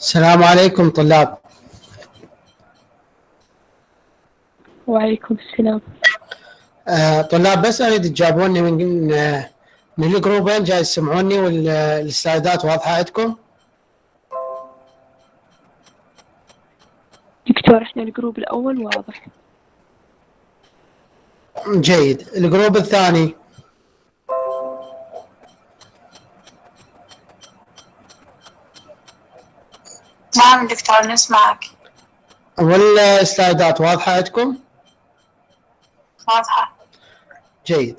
السلام عليكم طلاب. وعليكم السلام. طلاب بس اريد تجاوبوني من الجروبين، جاي تسمعوني والسلايدات واضحه عندكم؟ دكتور احنا الجروب الاول واضح. جيد. الجروب الثاني؟ نعم دكتور نسمعك. والسلايدات واضحه عندكم؟ واضحة. جيد.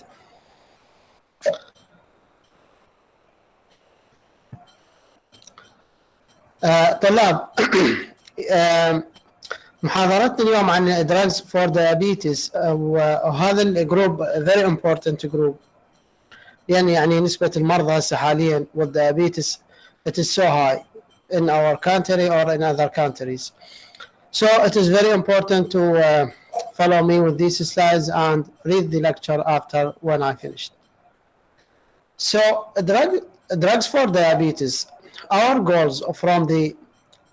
طلاب محاضرتنا اليوم عن drugs for diabetes، وهذا الجروب very important group، يعني نسبة المرضى هسه حاليا والdiabetes it is so high in our country or in other countries. So it is very important to follow me with these slides and read the lecture after when I finished. So drugs for diabetes, our goals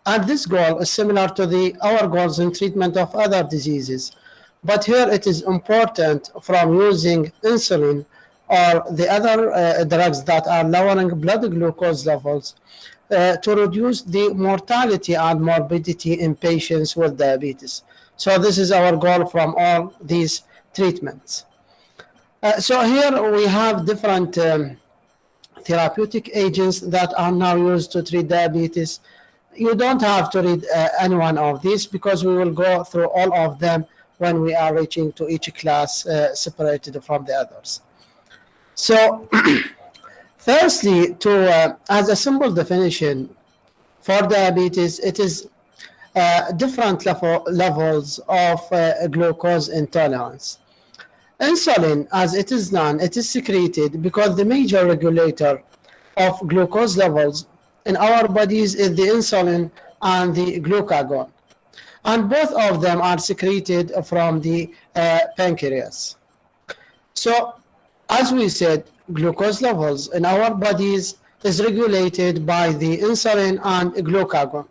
and this goal is similar to our goals in treatment of other diseases, but here it is important from using insulin or the other drugs that are lowering blood glucose levels to reduce the mortality and morbidity in patients with diabetes. So this is our goal from all these treatments. So here we have different therapeutic agents that are now used to treat diabetes. You don't have to read any one of these because we will go through all of them when we are reaching to each class separated from the others. So firstly, as a simple definition for diabetes, it is different levels of glucose intolerance. Insulin, as it is known, it is secreted because the major regulator of glucose levels in our bodies is the insulin and the glucagon, and both of them are secreted from the pancreas. So as we said, glucose levels in our bodies is regulated by the insulin and glucagon.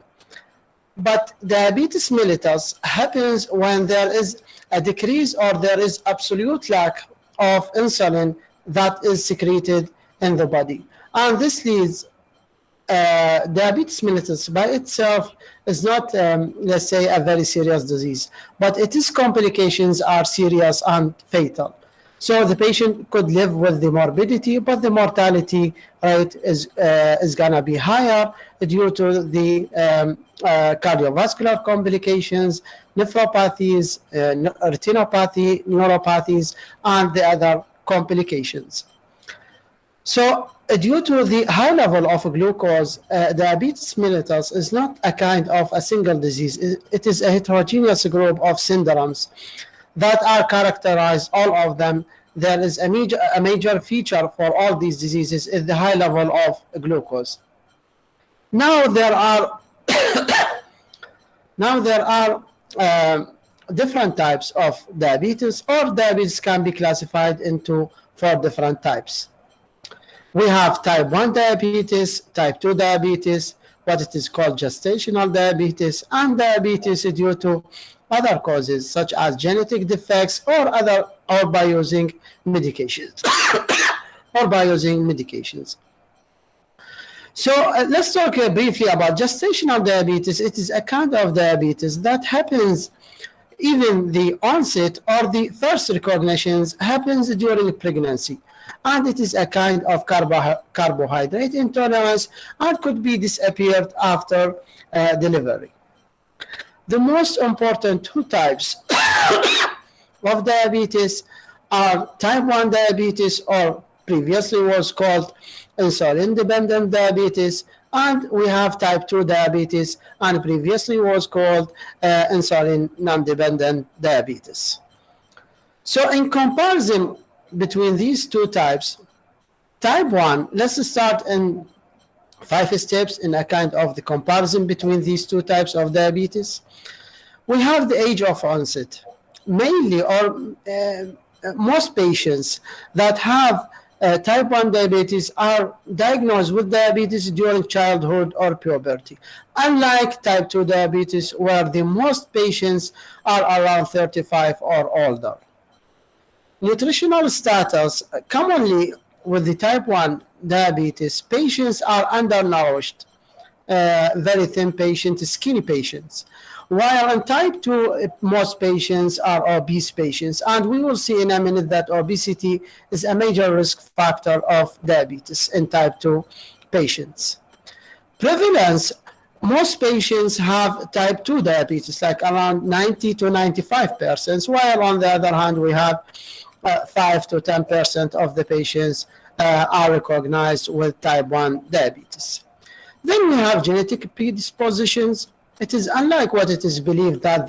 But diabetes mellitus happens when there is a decrease or there is absolute lack of insulin that is secreted in the body. And this leads diabetes mellitus by itself is not, let's say, a very serious disease, but its complications are serious and fatal. So the patient could live with the morbidity, but the mortality rate is going to be higher due to the cardiovascular complications, nephropathies, retinopathy, neuropathies, and the other complications. So due to the high level of glucose, diabetes mellitus is not a kind of a single disease. It is a heterogeneous group of syndromes that are characterized, all of them. There is a major feature for all these diseases is the high level of glucose. Now there are different types of diabetes, or diabetes can be classified into 4 different types. We have type 1 diabetes, type 2 diabetes, what it is called gestational diabetes, and diabetes due to other causes such as genetic defects or by using medications. So let's talk briefly about gestational diabetes. It is a kind of diabetes that happens, even the onset or the first recognitions happens during pregnancy. And it is a kind of carbohydrate intolerance and could be disappeared after delivery. The most important 2 types of diabetes are type 1 diabetes, or previously was called insulin-dependent diabetes, and we have type 2 diabetes, and previously was called insulin non-dependent diabetes. So in comparison between these 2 types, type 1, let's start in 5 steps in a kind of the comparison between these 2 types of diabetes. We have the age of onset. Mainly, or most patients that have type 1 diabetes are diagnosed with diabetes during childhood or puberty, unlike type 2 diabetes, where the most patients are around 35 or older. Nutritional status: commonly with the type 1 diabetes, patients are undernourished, very thin patients, skinny patients, while in type 2, most patients are obese patients. And we will see in a minute that obesity is a major risk factor of diabetes in type 2 patients. Prevalence: most patients have type 2 diabetes, like around 90 to 95%, while on the other hand, we have 5 to 10% of the patients are recognized with type 1 diabetes. Then we have genetic predispositions. It is unlike what it is believed that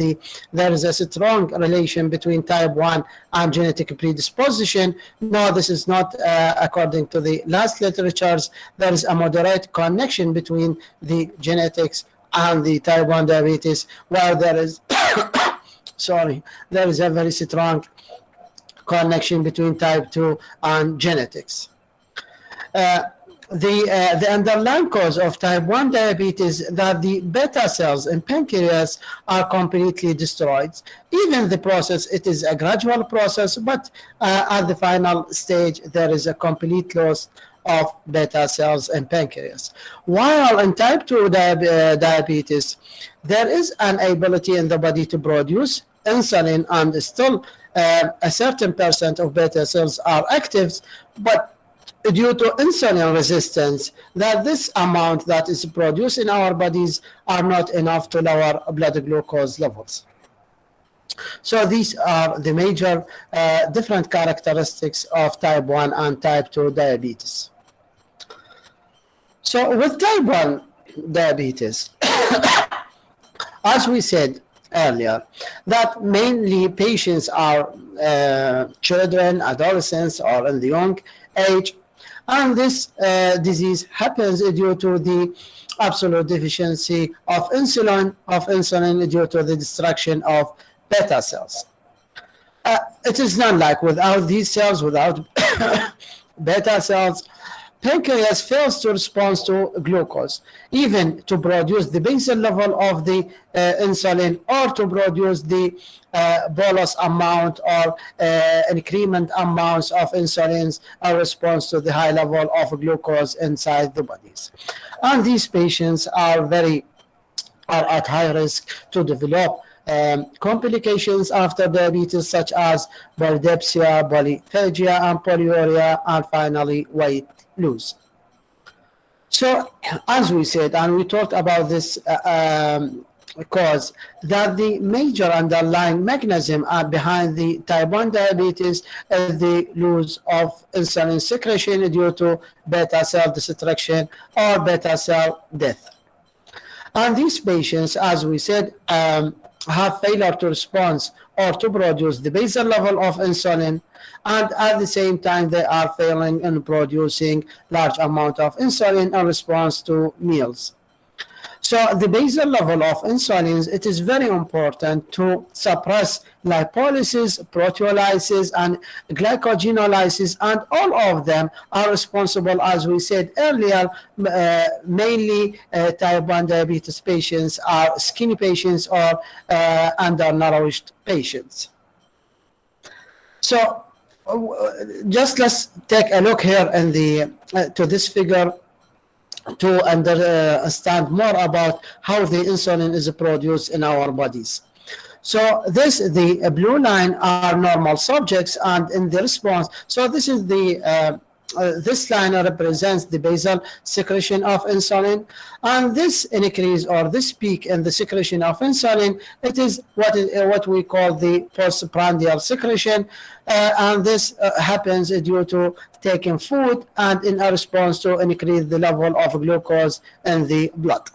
there is a strong relation between type 1 and genetic predisposition. No, this is not according to the last literatures. There is a moderate connection between the genetics and the type 1 diabetes, while there is, there is a very strong connection between type 2 and genetics. The underlying cause of type 1 diabetes is that the beta cells in pancreas are completely destroyed. Even the process, it is a gradual process, but at the final stage, there is a complete loss of beta cells in pancreas. While in type 2 diabetes, there is an ability in the body to produce insulin, and still a certain percent of beta cells are active, but due to insulin resistance, that this amount that is produced in our bodies are not enough to lower blood glucose levels. So these are the major different characteristics of type 1 and type 2 diabetes. So with type 1 diabetes, as we said earlier, that mainly patients are children, adolescents, or in the young age, and this disease happens due to the absolute deficiency of insulin due to the destruction of beta cells. It is not like without these cells, without beta cells, pancreas fails to respond to glucose, even to produce the basal level of the insulin, or to produce the bolus amount or increment amounts of insulins in response to the high level of glucose inside the bodies. And these patients are at high risk to develop complications after diabetes, such as polydipsia, polyphagia, and polyuria, and finally weight lose. So as we said, and we talked about this cause, that the major underlying mechanism behind the type 1 diabetes is the loss of insulin secretion due to beta cell destruction or beta cell death. And these patients, as we said, have failure to respond or to produce the basal level of insulin, and at the same time they are failing in producing large amount of insulin in response to meals. So the basal level of insulin, it is very important to suppress lipolysis, proteolysis, and glycogenolysis, and all of them are responsible, as we said earlier, mainly type 1 diabetes patients are skinny patients or undernourished patients. So just let's take a look here in to this figure to understand more about how the insulin is produced in our bodies. So the blue line are normal subjects, and in the response, so this is this line represents the basal secretion of insulin, and this increase or this peak in the secretion of insulin, it is what we call the postprandial secretion, and this happens due to taking food and in a response to increase the level of glucose in the blood.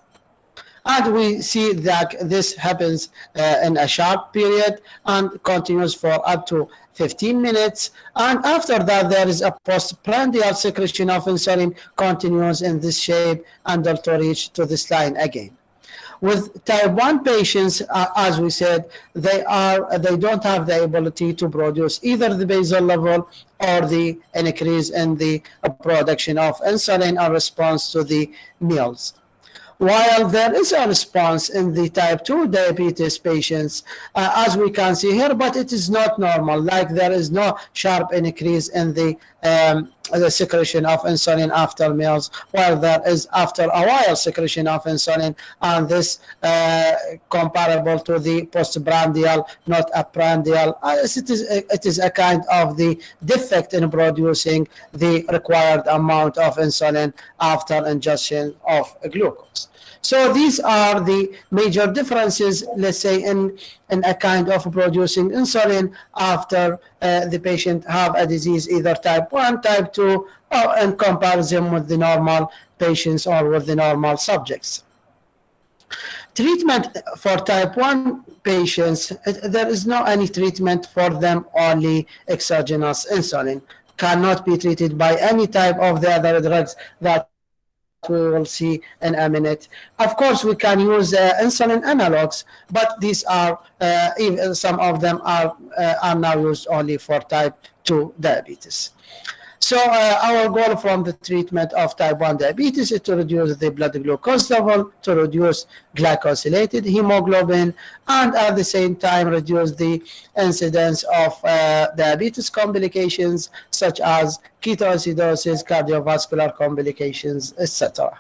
And we see that this happens in a short period and continues for up to 15 minutes. And after that, there is a postprandial secretion of insulin continues in this shape until to reach to this line again. With type 1 patients, as we said, they don't have the ability to produce either the basal level or the increase in the production of insulin in response to the meals. While there is a response in the type 2 diabetes patients, as we can see here, but it is not normal, like there is no sharp increase in the secretion of insulin after meals, while there is after a while secretion of insulin, and this comparable to the postprandial, not a prandial. It is a kind of the defect in producing the required amount of insulin after ingestion of glucose. So these are the major differences, let's say, in a kind of producing insulin after the patient have a disease, either type 1, type 2, or in comparison with the normal patients or with the normal subjects. Treatment for type 1 patients, there is no any treatment for them, only exogenous insulin. Cannot be treated by any type of the other drugs that we will see in a minute. Of course, we can use insulin analogues, but these are, even some of them are now used only for type 2 diabetes. So our goal from the treatment of type 1 diabetes is to reduce the blood glucose level, to reduce glycosylated hemoglobin, and at the same time reduce the incidence of diabetes complications such as ketoacidosis, cardiovascular complications, etc.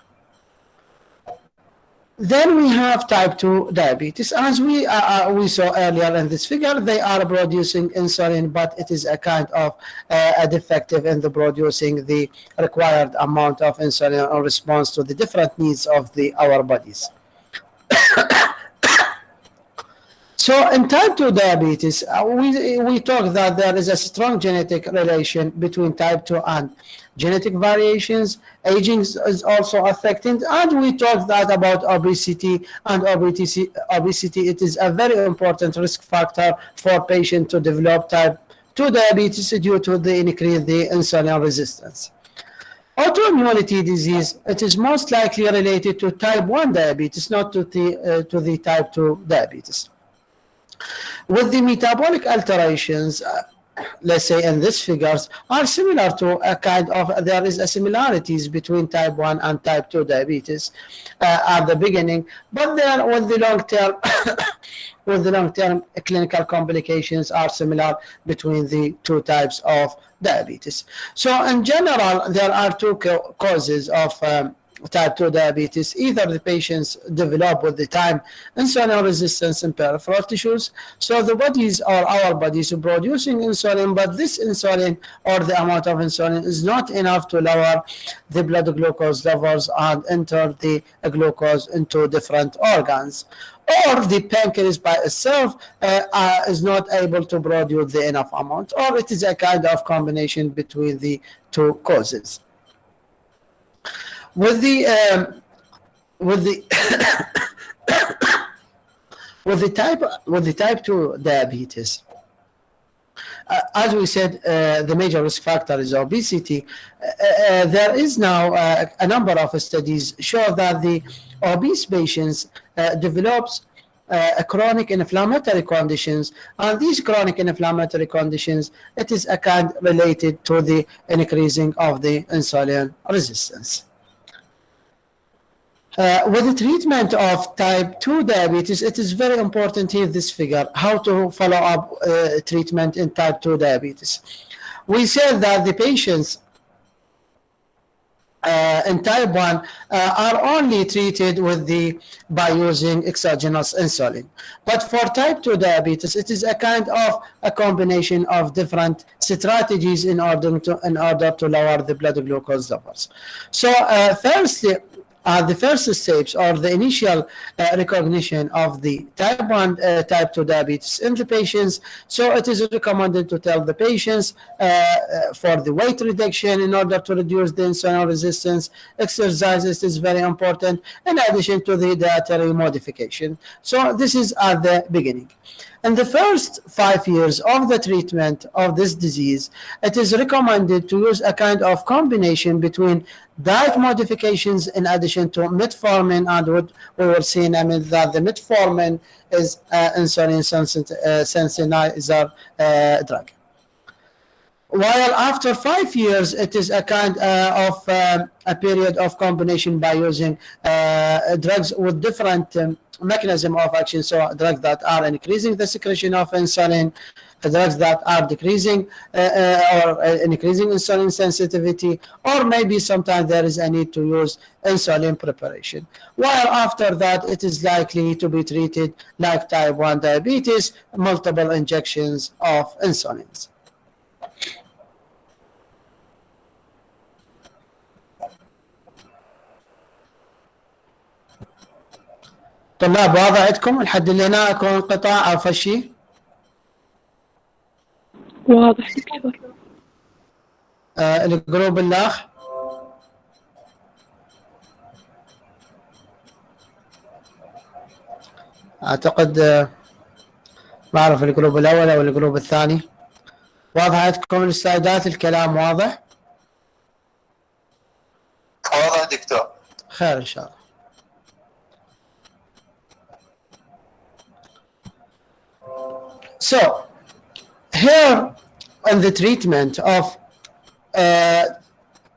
Then we have type 2 diabetes. As we saw earlier in this figure, they are producing insulin, but it is a kind of a defective in the producing the required amount of insulin in response to the different needs of our bodies. So in type 2 diabetes, we talk that there is a strong genetic relation between type 2 and genetic variations. Aging is also affecting, and we talk that about obesity, and obesity, it is a very important risk factor for patients to develop type 2 diabetes due to the increased insulin resistance. Autoimmunity disease, it is most likely related to type 1 diabetes, not to the type 2 diabetes. With the metabolic alterations, let's say in these figures, are similar to a kind of, there is a similarities between type 1 and type 2 diabetes at the beginning, but there with the long-term with the long-term clinical complications are similar between the two types of diabetes. So in general, there are two causes of type 2 diabetes. Either the patients develop with the time insulin resistance in peripheral tissues, so the bodies or our bodies are producing insulin, but this insulin or the amount of insulin is not enough to lower the blood glucose levels and enter the glucose into different organs. Or the pancreas by itself is not able to produce the enough amount, or it is a kind of combination between the two causes. With the type 2 diabetes, as we said, the major risk factor is obesity. There is now a number of studies show that the obese patients develops chronic inflammatory conditions, and these chronic inflammatory conditions, it is a kind related to the increasing of the insulin resistance. With the treatment of type 2 diabetes, it is very important here, this figure, how to follow up treatment in type 2 diabetes. We said that the patients in type 1 are only treated by using exogenous insulin. But for type 2 diabetes, it is a kind of a combination of different strategies in order to lower the blood glucose levels. So firstly, the first steps or the initial recognition of the type 1, type 2 diabetes in the patients. So it is recommended to tell the patients for the weight reduction in order to reduce the insulin resistance. Exercises is very important in addition to the dietary modification. So this is at the beginning. In the first 5 years of the treatment of this disease, it is recommended to use a kind of combination between diet modifications in addition to metformin, and what we were seeing, that the metformin is insulin sensitizer drug. While after 5 years, it is a kind of a period of combination by using drugs with different mechanism of action. So drugs that are increasing the secretion of insulin, drugs that are decreasing or increasing insulin sensitivity, or maybe sometimes there is a need to use insulin preparation. While after that, it is likely to be treated like type 1 diabetes, multiple injections of insulins. طلاب واضح عندكم لحد اللي هنا اكو انقطاع او فشي؟ واضح دكتور. الجروب الاخ اعتقد ما اعرف الجروب الاول او الجروب الثاني. واضح عندكم السلايدات؟ الكلام واضح؟ واضح دكتور. خير ان شاء الله. So, here on the treatment of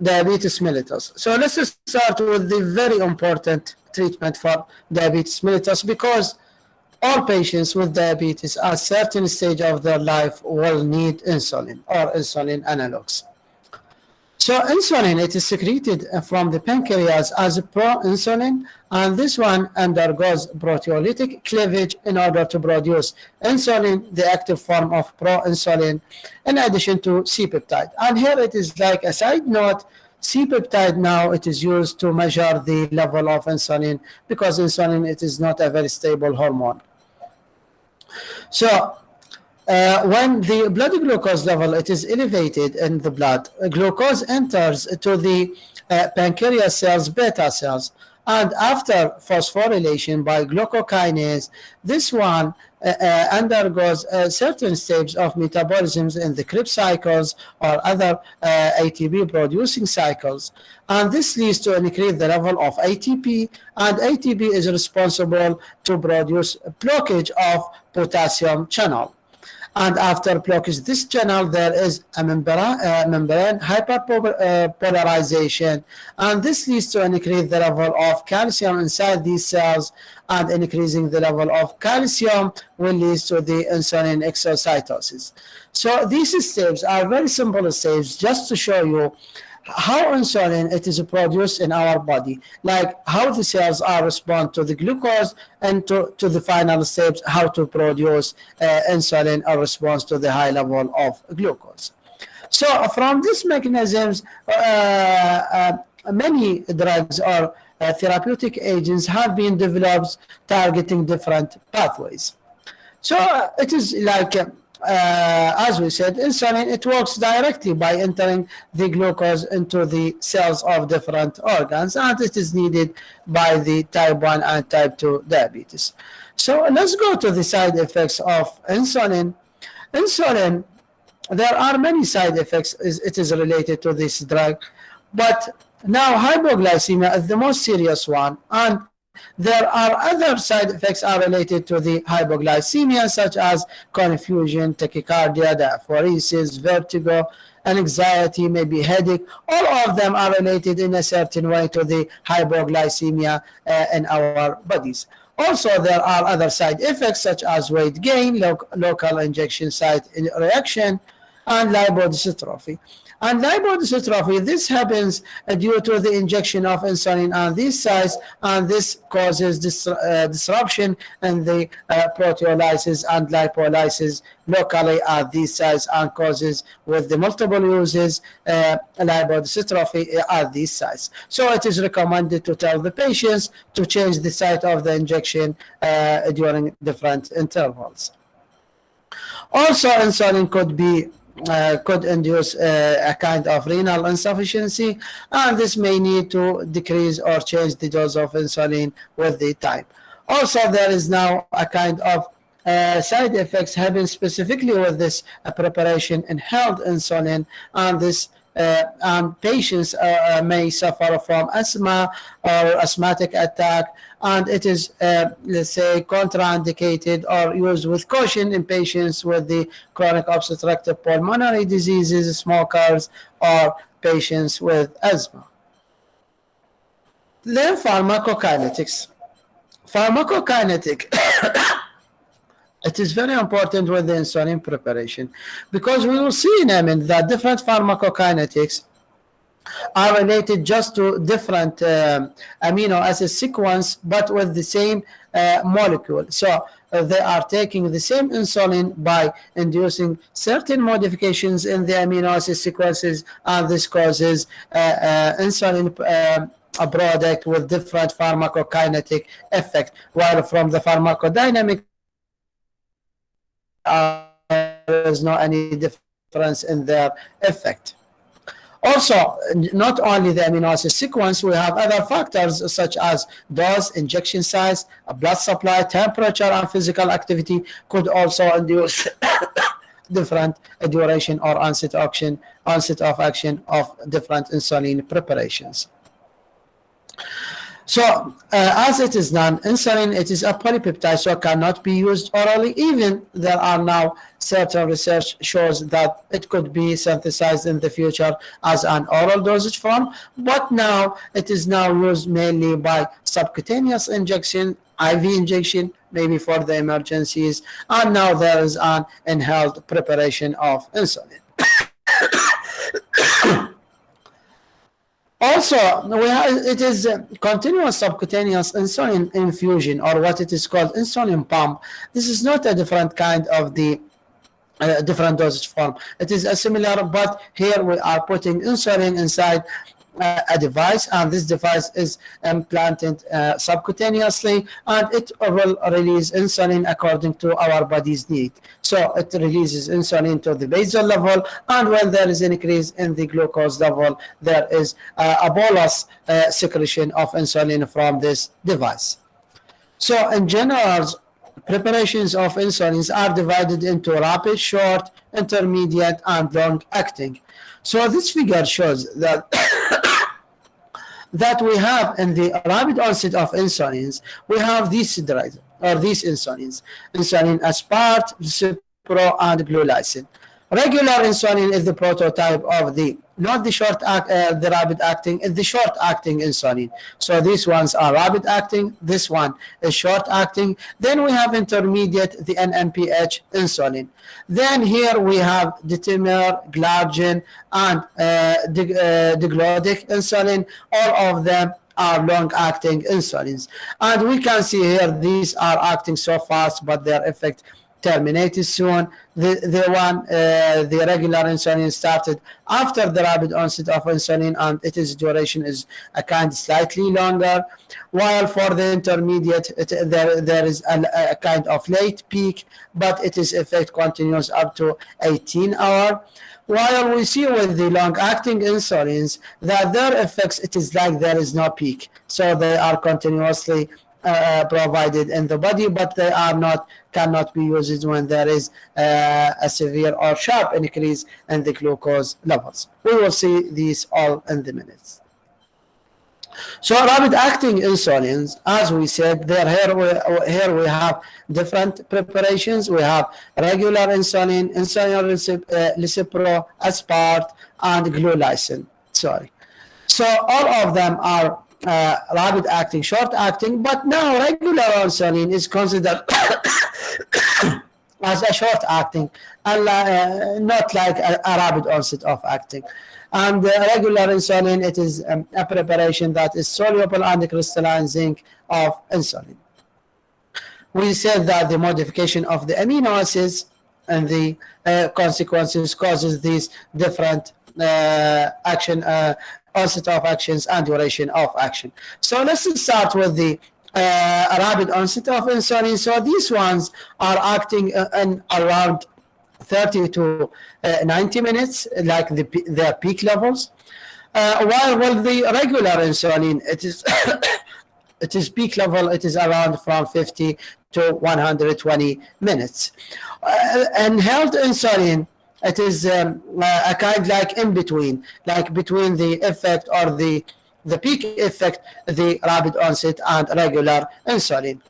diabetes mellitus. So let's start with the very important treatment for diabetes mellitus, because all patients with diabetes at a certain stage of their life will need insulin or insulin analogues. So insulin, it is secreted from the pancreas as proinsulin, and this one undergoes proteolytic cleavage in order to produce insulin, the active form of proinsulin, in addition to C-peptide. And here it is like a side note, C-peptide now it is used to measure the level of insulin, because insulin, it is not a very stable hormone. So when the blood glucose level it is elevated in the blood, glucose enters to the pancreas cells, beta cells, and after phosphorylation by glucokinase, this one undergoes certain steps of metabolisms in the Krebs cycles or other ATP producing cycles, and this leads to an increase the level of ATP, and ATP is responsible to produce blockage of potassium channel. And after blockage this channel, there is a membrane hyperpolarization, and this leads to an increase the level of calcium inside these cells, and increasing the level of calcium will lead to the insulin exocytosis. So these steps are very simple steps just to show you how insulin it is produced in our body, like how the cells are respond to the glucose, and to the final steps how to produce insulin or response to the high level of glucose. So from these mechanisms, many drugs or therapeutic agents have been developed targeting different pathways. So it is like as we said, insulin, it works directly by entering the glucose into the cells of different organs, and it is needed by the type 1 and type 2 diabetes. So let's go to the side effects of insulin. Insulin, there are many side effects. It is related to this drug, but now hypoglycemia is the most serious one, and there are other side effects are related to the hypoglycemia, such as confusion, tachycardia, diaphoresis, vertigo, anxiety, maybe headache. All of them are related in a certain way to the hypoglycemia in our bodies. Also, there are other side effects such as weight gain, local injection site reaction, and lipodystrophy. And lipodystrophy, this happens due to the injection of insulin on these sites, and this causes disruption in the proteolysis and lipolysis locally at these sites, and causes with the multiple uses lipodystrophy at these sites. So it is recommended to tell the patients to change the site of the injection during different intervals. Also, insulin could induce a kind of renal insufficiency, and this may need to decrease or change the dose of insulin with the time. Also, there is now a kind of side effects happen specifically with this preparation, inhaled insulin, and this patients may suffer from asthma or asthmatic attack, and it is, let's say, contraindicated or used with caution in patients with the chronic obstructive pulmonary diseases, smokers, or patients with asthma. Then pharmacokinetics. Pharmacokinetic. It is very important with the insulin preparation because we will see in a minute that different pharmacokinetics are related just to different amino acid sequence, but with the same molecule. So they are taking the same insulin by inducing certain modifications in the amino acid sequences, and this causes insulin a product with different pharmacokinetic effect, while from the pharmacodynamic there is no any difference in their effect. Also, not only the amino acid sequence, we have other factors such as dose, injection size, blood supply, temperature, and physical activity could also induce different duration or onset of action of different insulin preparations. So, as it is known, insulin, it is a polypeptide, so cannot be used orally. Even there are now certain research shows that it could be synthesized in the future as an oral dosage form, but now it is now used mainly by subcutaneous injection, IV injection, maybe for the emergencies, and now there is an inhaled preparation of insulin. Also, it is continuous subcutaneous insulin infusion, or what it is called insulin pump. This is not a different kind of the different dosage form. It is a similar, but here we are putting insulin inside a device, and this device is implanted subcutaneously, and it will release insulin according to our body's need. So it releases insulin to the basal level, and when there is an increase in the glucose level, there is a bolus secretion of insulin from this device. So in general, preparations of insulins are divided into rapid, short, intermediate, and long acting. So this figure shows that that we have in the rapid onset of insulins, we have these drugs or these insulins: insulin aspart, Cipro, and glulysin. Regular insulin is the prototype of the, not the the rapid acting, it's the short acting insulin. So these ones are rapid acting, this one is short acting. Then we have intermediate, the NMPH insulin. Then here we have Ditimer, Glargine, and diglodic insulin. All of them are long-acting insulins. And we can see here these are acting so fast, but their effect terminated soon. The regular insulin started after the rapid onset of insulin, and its duration is a kind slightly longer, while for the intermediate there is a kind of late peak, but its effect continues up to 18 hours. While we see with the long-acting insulins that their effects, it is like there is no peak, so they are continuously provided in the body, but they are cannot be used when there is a severe or sharp increase in the glucose levels. We will see these all in the minutes. So rapid acting insulins, as we said, here we have different preparations. We have regular insulin, insulin Cipro, aspart, and glulysin. Sorry. So all of them are rapid acting, short acting, but now regular insulin is considered as a short acting, and not like a rapid onset of acting. And regular insulin, it is a preparation that is soluble and crystalline zinc of insulin. We said that the modification of the amino acids and the consequences causes these different onset of actions and duration of action. So let's start with the rapid onset of insulin. So these ones are acting in around 30 to 90 minutes, like their peak levels. While with the regular insulin, it is it is peak level, it is around from 50 to 120 minutes. Inhaled insulin, it is a kind like in between, like between the effect or the peak effect, the rapid onset and regular insulin.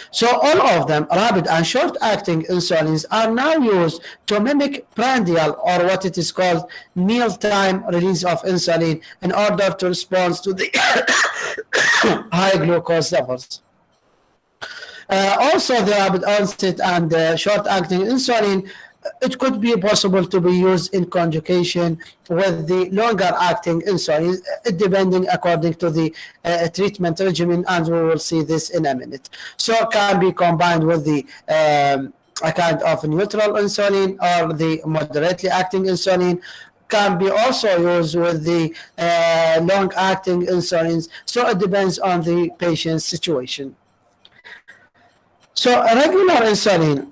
So all of them, rapid and short-acting insulins, are now used to mimic prandial, or what it is called mealtime release of insulin, in order to respond to the high glucose levels. Also, the rapid onset and short-acting insulin, it could be possible to be used in conjugation with the longer-acting insulin, depending according to the treatment regimen, and we will see this in a minute. So it can be combined with the a kind of neutral insulin or the moderately acting insulin, can be also used with the long-acting insulins. So it depends on the patient's situation. So regular insulin,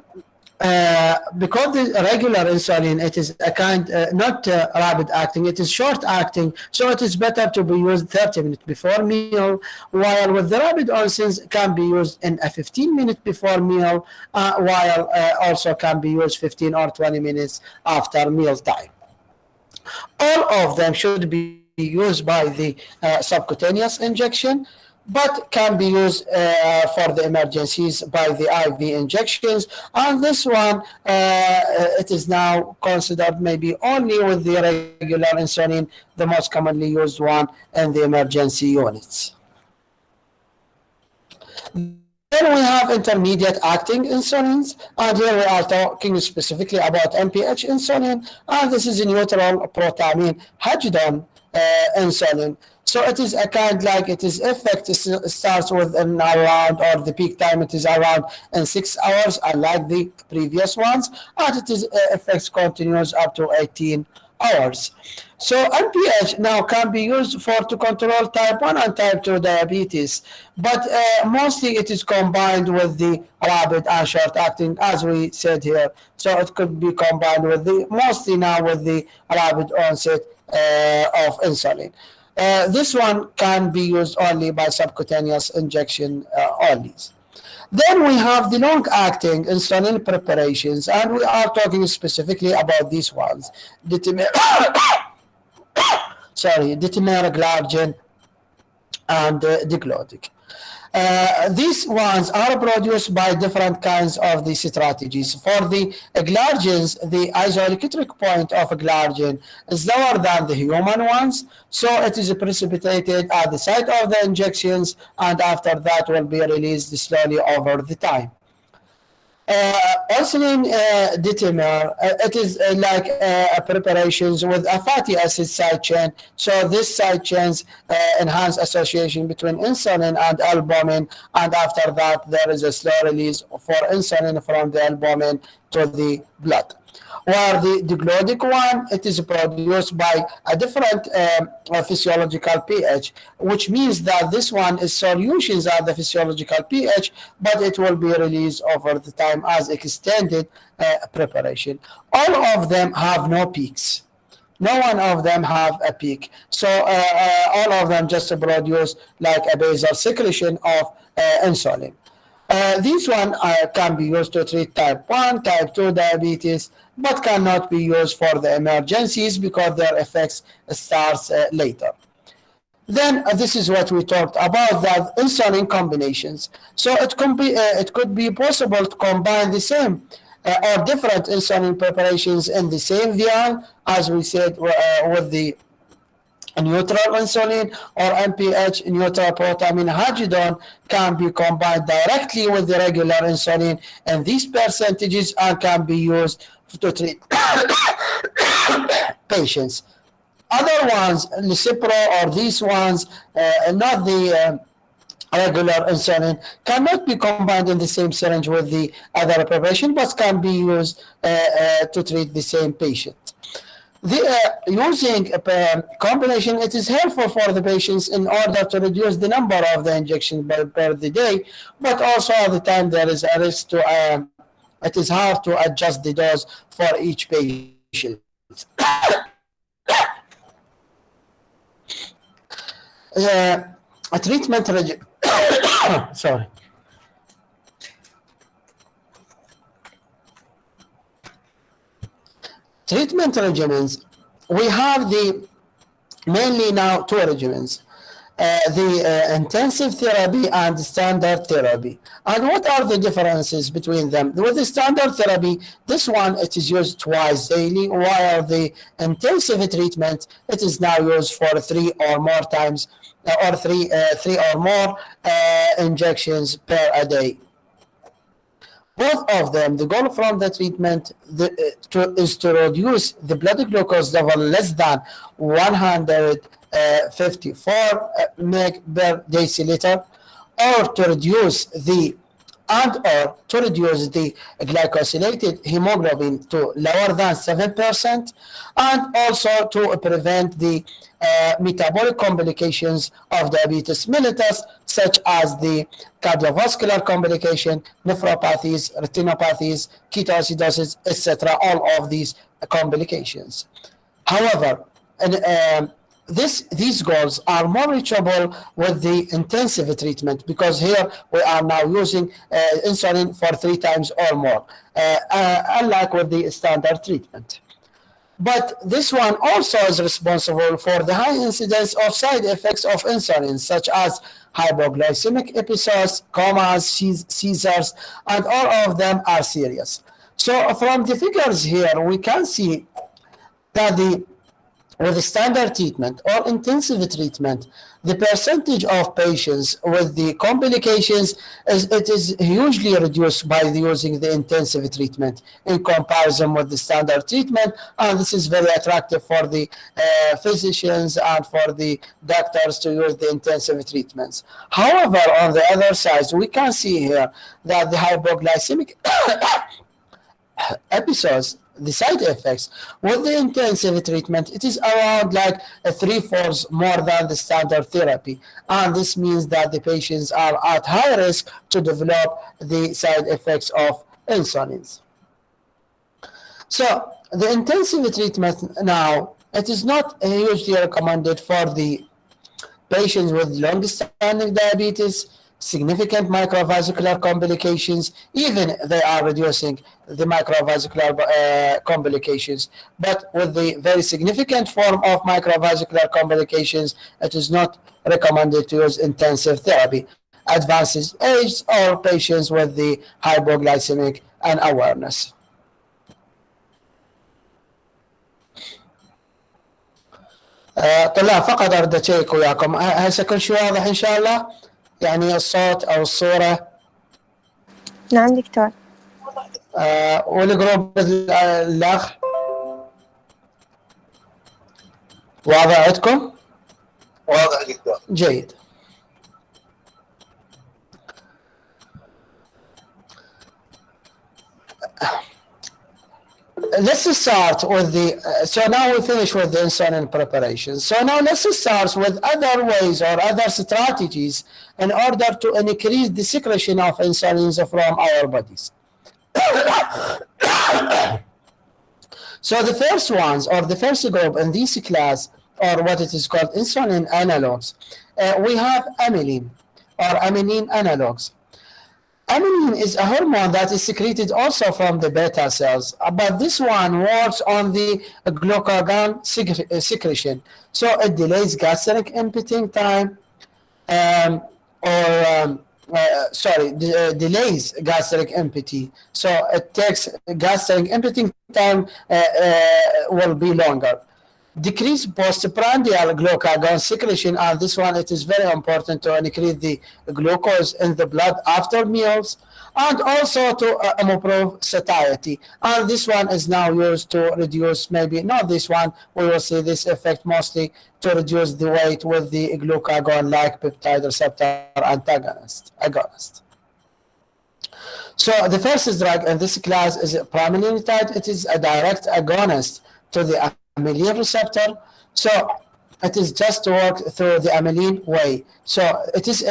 because the regular insulin, it is a kind, not rapid acting, it is short acting, so it is better to be used 30 minutes before meal, while with the rapid insulins can be used in a 15 minutes before meal, while also can be used 15 or 20 minutes after meal time. All of them should be used by the subcutaneous injection, but can be used for the emergencies by the IV injections. And this one, it is now considered maybe only with the regular insulin, the most commonly used one in the emergency units. Then we have intermediate acting insulins, and here we are talking specifically about NPH insulin, and this is a neutral protamine hydrogen insulin. So it is a kind like, it is effect starts with an around, or the peak time it is around in 6 hours, unlike the previous ones, and it is effects continues up to 18 hours. So NPH now can be used to control type 1 and type 2 diabetes, but mostly it is combined with the rapid and short acting, as we said here. So it could be combined with mostly now with the rapid onset of insulin. This one can be used only by subcutaneous injection only. Then we have the long-acting insulin preparations, and we are talking specifically about these ones. Detemir-glargine and diglodic. These ones are produced by different kinds of the strategies. For the glargines, the isoelectric point of glargine is lower than the human ones, so it is precipitated at the site of the injections, and after that will be released slowly over the time. Insulin detemir, it is like preparations with a fatty acid side chain. So this side chains enhance association between insulin and albumin, and after that there is a slow release for insulin from the albumin to the blood. Where the diglodic one, it is produced by a different physiological pH, which means that this one is solutions at the physiological pH, but it will be released over the time as extended preparation. All of them have no peaks. No one of them have a peak. So all of them just produce like a basal secretion of insulin. These one can be used to treat type 1, type 2 diabetes, but cannot be used for the emergencies because their effects starts later. Then this is what we talked about, that insulin combinations. So it could be possible to combine the same or different insulin preparations in the same vial, as we said with the neutral insulin or NPH neutral protamine hydrogel can be combined directly with the regular insulin in these percentages and can be used to treat patients. Other ones, lec7 or these ones, not the regular insulin, cannot be combined in the same syringe with the other preparation, but can be used to treat the same patient. Using a combination, it is helpful for the patients in order to reduce the number of the injections per the day, but also at the time there is a risk to, it is hard to adjust the dose for each patient. a treatment sorry. Treatment regimens, we have mainly now two regimens, the intensive therapy and standard therapy. And what are the differences between them? With the standard therapy, this one, it is used twice daily, while the intensive treatment, it is now used for 3 or more times, or three or more injections per a day. Both of them, the goal from the treatment is to reduce the blood glucose level less than 154 mg per deciliter, or to reduce the glycosylated hemoglobin to lower than 7%, and also to prevent the metabolic complications of diabetes mellitus, such as the cardiovascular complication, nephropathies, retinopathies, ketoacidosis, etc., all of these complications. However, these goals are more reachable with the intensive treatment, because here we are now using insulin for 3 times or more, unlike with the standard treatment. But this one also is responsible for the high incidence of side effects of insulin, such as hypoglycemic episodes, comas, seizures, and all of them are serious. So from the figures here, we can see that with the standard treatment or intensive treatment, the percentage of patients with the complications is hugely reduced by using the intensive treatment in comparison with the standard treatment, and this is very attractive for the physicians and for the doctors to use the intensive treatments. However, on the other side, we can see here that the hypoglycemic episodes, the side effects with the intensive treatment, it is around like 3/4 more than the standard therapy, and this means that the patients are at high risk to develop the side effects of insulins. So the intensive treatment now, it is not hugely recommended for the patients with long-standing diabetes, significant microvascular complications, even they are reducing the microvascular complications. But with the very significant form of microvascular complications, it is not recommended to use intensive therapy. Advanced age or patients with the hypoglycemic unawareness. طلاب فقط أريد أشيك وياكم هسه كل شيء واضح إن شاء الله؟ يعني الصوت أو الصورة. نعم دكتور. والجروب الأخ واضح عندكم؟ واضح دكتور. جيد. Let's start with so now we finish with the insulin preparation. So now let's start with other ways or other strategies in order to increase the secretion of insulin from our bodies. So the first ones, or the first group in this class, or what it is called insulin analogues, we have amylin or amylin analogues. Amylin is a hormone that is secreted also from the beta cells, but this one works on the glucagon secretion. So it delays gastric emptying time, delays gastric empty. So it takes gastric emptying time will be longer. Decrease postprandial glucagon secretion, and this one, it is very important to increase the glucose in the blood after meals, and also to improve satiety. And this one is now used to reduce, maybe not this one, we will see this effect mostly to reduce the weight with the glucagon-like peptide receptor agonist. So the first drug in this class is pramlintide. It is a direct agonist to the amylin receptor, so it is just to work through the amylin way. So it is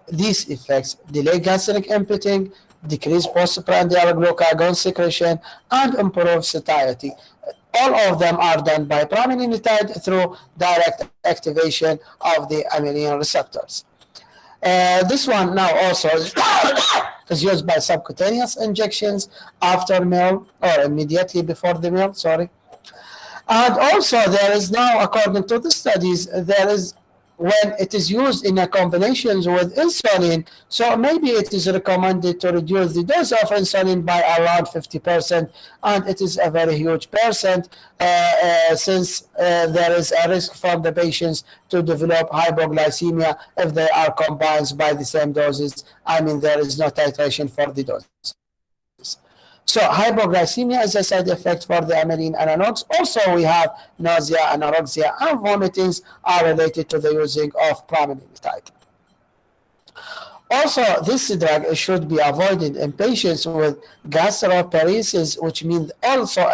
these effects delay gastric emptying, decrease postprandial glucagon secretion, and improve satiety. All of them are done by pramlintide through direct activation of the amylin receptors. This one now also is used by subcutaneous injections after meal or immediately before the meal, sorry. And also there is now, according to the studies, there is when it is used in a combinations with insulin, so maybe it is recommended to reduce the dose of insulin by around 50%, and it is a very huge percent since there is a risk for the patients to develop hypoglycemia if they are combined by the same doses. I mean, there is no titration for the doses. So hypoglycemia is a side effect for the amylin analogues. Also, we have nausea, anorexia, and vomitings are related to the using of pramlintide. Also, this drug should be avoided in patients with gastroparesis, which means also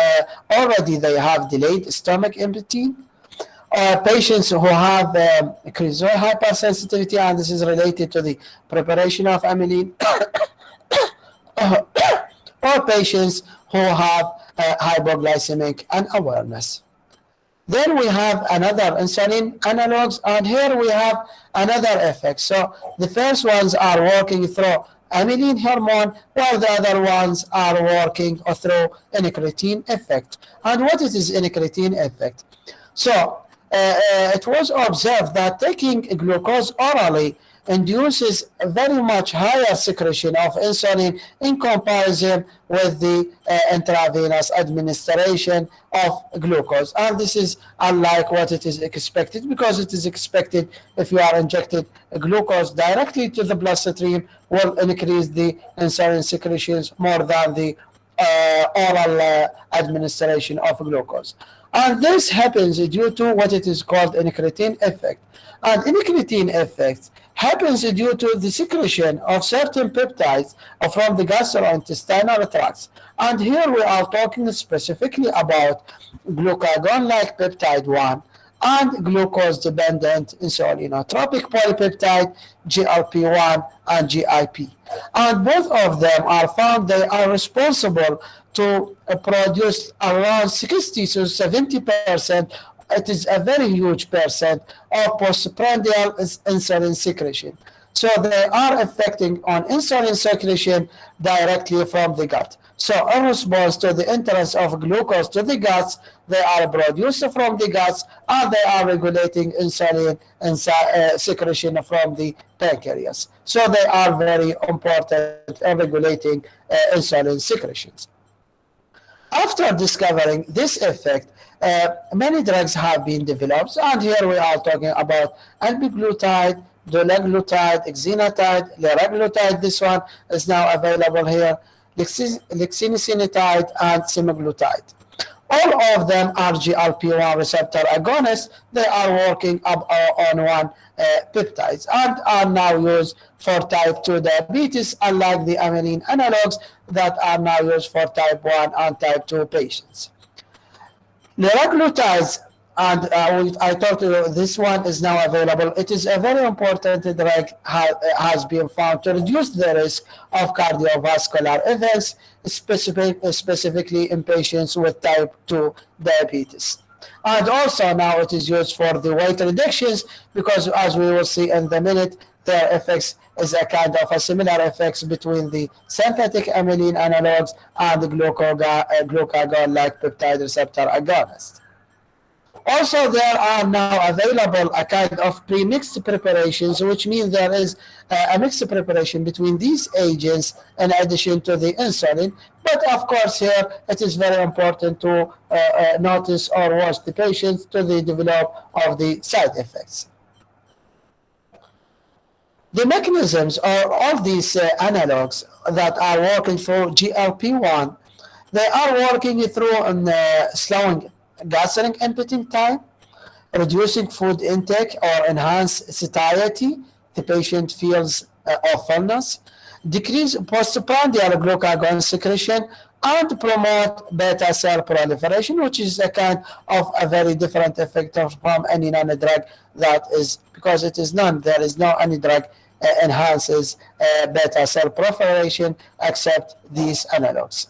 already they have delayed stomach emptying, or patients who have creatine hypersensitivity, and this is related to the preparation of amylin. Or patients who have hypoglycemic unawareness. Then we have another insulin analogues, and here we have another effect. So the first ones are working through amylin hormone, while the other ones are working through incretin effect. And what is incretin effect? So it was observed that taking glucose orally induces very much higher secretion of insulin in comparison with the intravenous administration of glucose. And this is unlike what it is expected, because it is expected if you are injected glucose directly to the bloodstream will increase the insulin secretions more than the oral administration of glucose. And this happens due to what it is called incretin effect. And incretin effect happens due to the secretion of certain peptides from the gastrointestinal tracts. And here we are talking specifically about glucagon-like peptide 1 and glucose-dependent insulinotropic polypeptide, GLP-1 and GIP. And both of them are found they are responsible to produce around 60 to 70%. It is a very huge percent of postprandial insulin secretion. So they are affecting on insulin secretion directly from the gut. So in response to the entrance of glucose to the guts, they are produced from the guts, and they are regulating insulin secretion from the pancreas. So they are very important in regulating insulin secretions. After discovering this effect, many drugs have been developed, and here we are talking about albiglutide, dulaglutide, exenatide, liraglutide. This one is now available here, lixisenatide, and semaglutide. All of them are GLP-1 receptor agonists. They are working up on one peptides and are now used for type 2 diabetes, unlike the amylin analogues that are now used for type 1 and type 2 patients. Liraglutides, and I told you this one is now available. It is a very important drug, has been found to reduce the risk of cardiovascular events, specifically in patients with type 2 diabetes. And also now it is used for the weight reductions, because as we will see in the minute, their effects is a kind of a similar effects between the synthetic amylin analogues and the glucagon-like peptide receptor agonists. Also, there are now available a kind of pre-mixed preparations, which means there is a mixed preparation between these agents in addition to the insulin. But of course, here it is very important to notice or watch the patients to the develop of the side effects. The mechanisms or all these analogs that are working through GLP-1, they are working through slowing gastric emptying time, reducing food intake or enhance satiety, the patient feels of fullness, decrease postprandial glucagon secretion, and promote beta cell proliferation, which is a kind of a very different effect from any non-drug that is, because it is there is no any drug enhances beta cell proliferation except these analogs.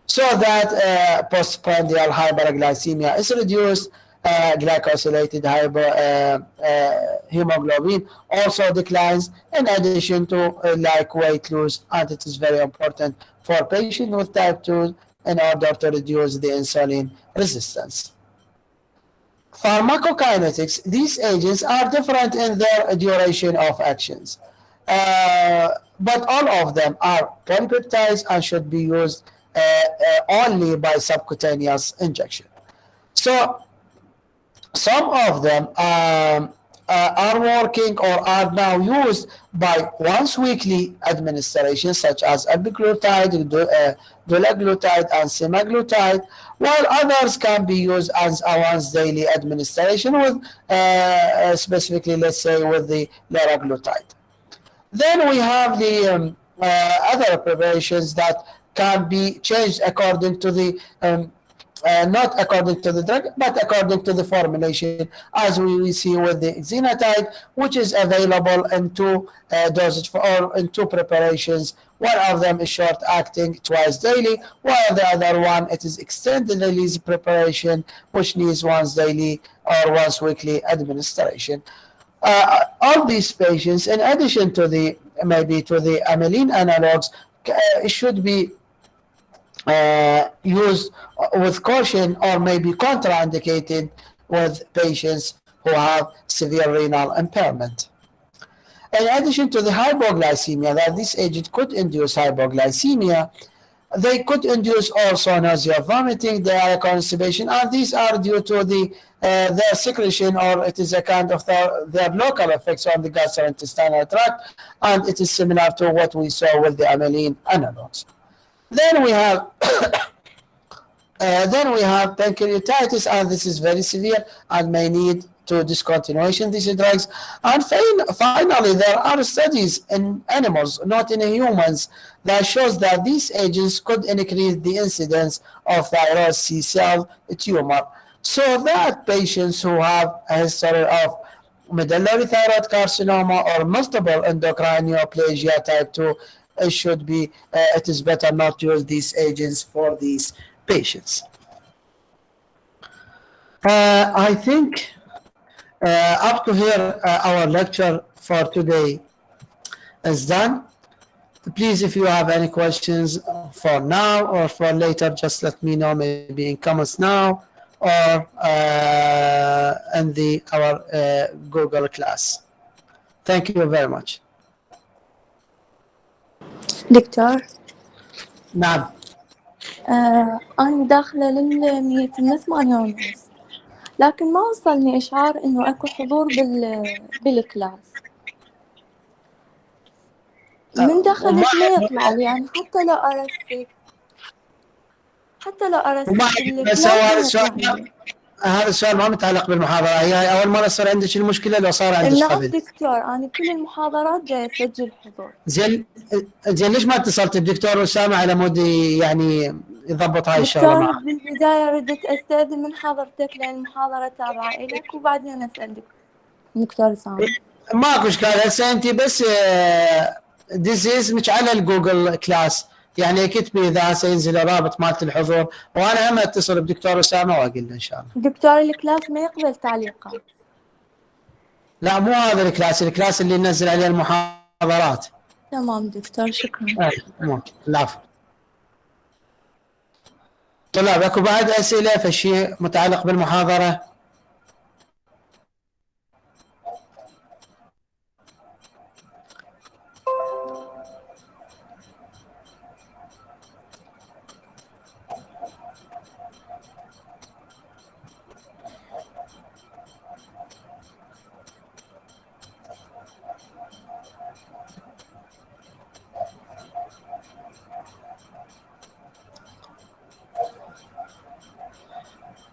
So that postprandial hyperglycemia is reduced, glycosylated hemoglobin also declines, in addition to like weight loss, and it is very important for patients with type 2 in order to reduce the insulin resistance. Pharmacokinetics, these agents are different in their duration of actions, but all of them are polypeptides and should be used only by subcutaneous injection. So some of them are working or are now used by once weekly administration, such as epiglutide, dulaglutide, and semaglutide, while others can be used as a once daily administration with specifically, let's say, with the liraglutide. Then we have the other preparations that can be changed according to the not according to the drug, but according to the formulation, as we see with the exenatide, which is available in two dosage or in two preparations. One of them is short acting twice daily, while the other one it is extended release preparation, which needs once daily or once weekly administration. All these patients, in addition to the maybe to the amylin analogs, should be used with caution or maybe contraindicated with patients who have severe renal impairment. In addition to the hypoglycemia, that this agent could induce hypoglycemia, they could induce also nausea, vomiting, diarrhea, constipation, and these are due to their secretion, or it is a kind of their local effects on the gastrointestinal tract, and it is similar to what we saw with the amylin analogs. Then we have pancreatitis, and this is very severe and may need to discontinuation these drugs. And finally, there are studies in animals, not in humans, that shows that these agents could increase the incidence of thyroid C cell tumor. So that patients who have a history of medullary thyroid carcinoma or multiple endocrine neoplasia type 2, it is better not to use these agents for these patients. I think up to here our lecture for today is done. Please, if you have any questions for now or for later, just let me know, maybe in comments now or in our Google class. Thank you very much. دكتور نعم. أنا داخلة للميتم من 8:30، لكن ما وصلني إشعار إنه أكو حضور بالكلاس. من دخلت ما يطلع لي، يعني حتى لو أرسل بالكلاس ما يطلع لي. هذا السؤال ما متعلق بالمحاضرة، هي أول مرة صار عندك المشكلة لو صار عندك نعم قبل؟ دكتور، أنا كل المحاضرات جاي أسجل حضور. زين ليش ما اتصلت بدكتور أسامة على مود يعني يضبط هاي الشغلة معك؟ دكتور بالبداية ردت أستأذن من حضرتك لأن المحاضرة تابعة إلك، وبعدين أسأل دكتور أسامة. ماكو إشكال، هسه أنت بس دزي اسمك على الجوجل كلاس، يعني كتبي إذا هسه ينزل الرابط مالت الحضور، وأنا هم أتصل بدكتور أسامة وأقول له إن شاء الله. دكتور الكلاس ما يقبل تعليقات. لا مو هذا الكلاس اللي ننزل عليه المحاضرات. تمام دكتور، شكرا. تمام، العفو. طلاب اكو بعد اسئله في شيء متعلق بالمحاضره؟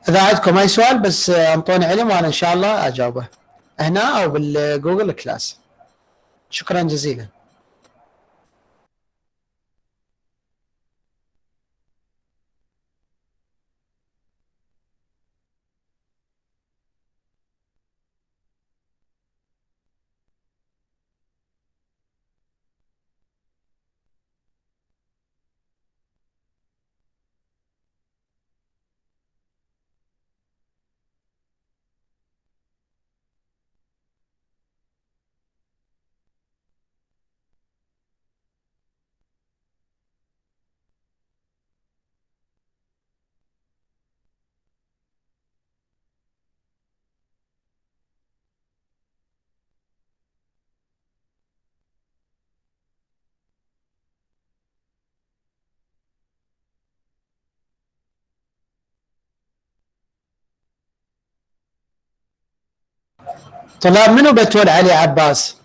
إذا عندكم أي سؤال بس أنطوني علم وأنا إن شاء الله أجاوبه هنا أو بالجوجل كلاس. شكرا جزيلا. طلاب منو بتول علي عباس؟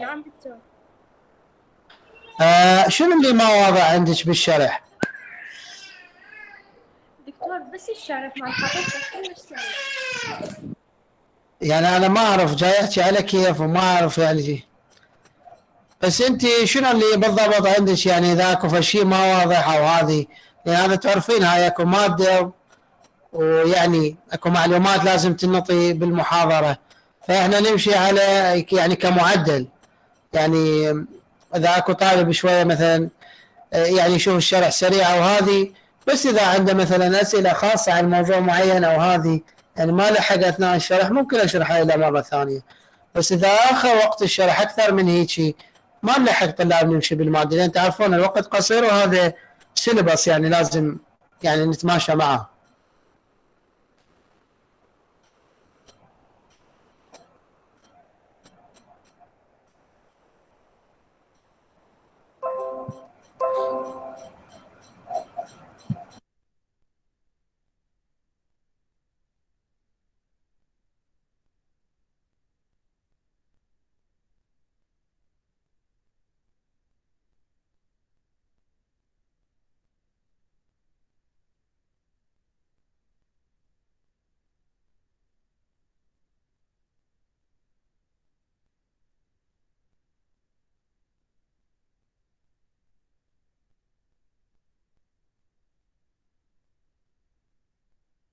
نعم دكتور. شنو اللي ما واضح عندك بالشرح؟ دكتور بس الشرح مال حضرتك كلش سهل. يعني انا ما اعرف جاي احكي على كيف وما اعرف يعني بس انت شنو اللي بالضبط عندك يعني اذا اكو شيء ما واضح او هذه يعني هذا تعرفين هاي اكو ماده ويعني اكو معلومات لازم تنطي بالمحاضره فاحنا نمشي على يعني كمعدل يعني اذا اكو طالب شويه مثلا يعني يشوف الشرح سريع او هذه بس اذا عنده مثلا اسئله خاصه عن موضوع معين او هذه يعني ما لحق اثناء الشرح ممكن اشرحها له مره ثانيه بس اذا اخر وقت الشرح اكثر من هيك ما نلحق طلاب نمشي بالماده لان تعرفون الوقت قصير وهذا سيلبس يعني لازم يعني نتماشى معه.